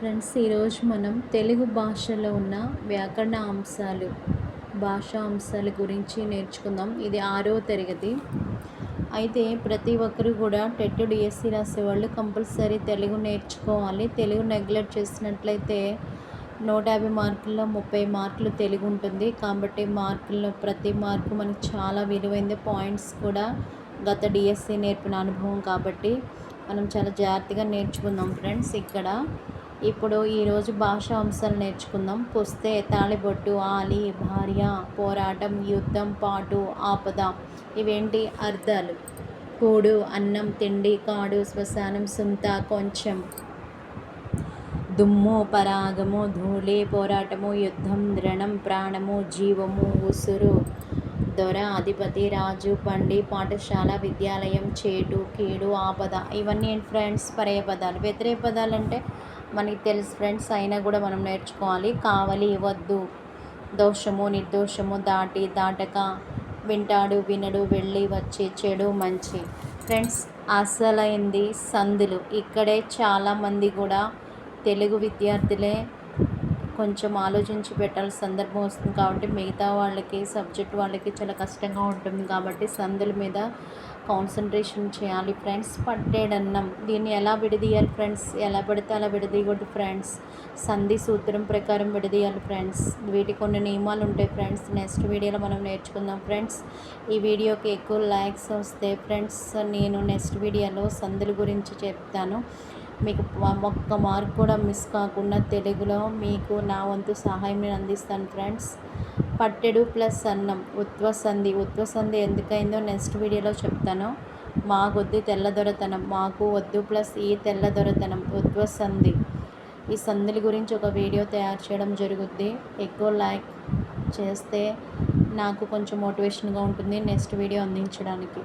Friends, ఈరోజు మనం తెలుగు భాషలో ఉన్న వ్యాకరణ భాషా అంశాల గురించి నేర్చుకుందాం. ఇది 6వ తరగతి. అయితే ప్రతి ఒక్కరు కూడా టెట్ డిఎస్సి రాసేవాళ్ళు కంపల్సరీ తెలుగు నేర్చుకోవాలి. తెలుగు నెగ్లెక్ట్ చేసినట్లయితే 150 మార్కుల్లో 30 మార్కులు తెలుగు ఉంటుంది. కాబట్టి ప్రతి మార్కు మనకు చాలా విలువైంది. పాయింట్స్ కూడా గత డిఎస్సి నేర్పిన అనుభవం కాబట్టి మనం చాలా జాగ్రత్తగా నేర్చుకుందాం ఫ్రెండ్స్. ఇప్పుడు ఈరోజు భాషా అంశాలు నేర్చుకుందాం. పుస్తే, తాళిబొట్టు, ఆలి, భార్య, పోరాటం, యుద్ధం, పాటు, ఆపద. ఇవేంటి అర్థాలు? కూడు, అన్నం, తిండి, కాడు, శ్మశానం, సుంత, కొంచెం. దుమ్ము, పరాగము, ధూళి, పోరాటము, యుద్ధం, రణం, ప్రాణము, జీవము, ఉసురు, దొర, అధిపతి, రాజు, బండి, పాఠశాల, విద్యాలయం, చేటు, కీడు, ఆపద. ఇవన్నీ ఫ్రెండ్స్ పర్యాయపదాలు. వ్యతిరేక పదాలు అంటే మనకి తెలుసు ఫ్రెండ్స్, అయినా కూడా మనం నేర్చుకోవాలి. కావలి, వద్దు, దోషము, నిర్దోషము, దాటి, దాటక, వింటాడు, వినడు, వెళ్ళి, వచ్చి, చెడు, మంచి. ఫ్రెండ్స్, అసలైంది సందులు. ఇక్కడే చాలామంది కూడా తెలుగు విద్యార్థులే కొంచెం ఆలోచించి పెట్టాల్సిన సందర్భం వస్తుంది. కాబట్టి మిగతా వాళ్ళకి, సబ్జెక్ట్ వాళ్ళకి చాలా కష్టంగా ఉంటుంది. కాబట్టి సందుల మీద కాన్సన్ట్రేషన్ చేయాలి ఫ్రెండ్స్. పట్టేడన్నం, దీన్ని ఎలా విడదీయాలి ఫ్రెండ్స్? ఎలా పడితే అలా విడదీయకూడదు ఫ్రెండ్స్. సంధి సూత్రం ప్రకారం విడదీయాలి ఫ్రెండ్స్. వీటికి కొన్ని నియమాలు ఉంటాయి ఫ్రెండ్స్. నెక్స్ట్ వీడియోలో మనం నేర్చుకుందాం ఫ్రెండ్స్. ఈ వీడియోకి ఎక్కువ లైక్స్ వస్తే ఫ్రెండ్స్ నేను నెక్స్ట్ వీడియోలో సందుల గురించి చెప్తాను. మీకు ఒక్క మార్క్ కూడా మిస్ కాకుండా తెలుగులో మీకు నా వంతు సహాయం నేను అందిస్తాను ఫ్రెండ్స్. పట్టెడు ప్లస్ అన్నం, ఉత్వసంధి ఎందుకైందో నెక్స్ట్ వీడియోలో చెప్తాను. మాకొద్దు తెల్లదొరతనం, మాకు వద్దు ప్లస్ ఈ తెల్లదొరతనం, ఉత్వసంధి. ఈ సంధుల గురించి ఒక వీడియో తయారు చేయడం జరుగుద్ది. ఎక్కువ లైక్ చేస్తే నాకు కొంచెం మోటివేషన్గా ఉంటుంది నెక్స్ట్ వీడియో అందించడానికి.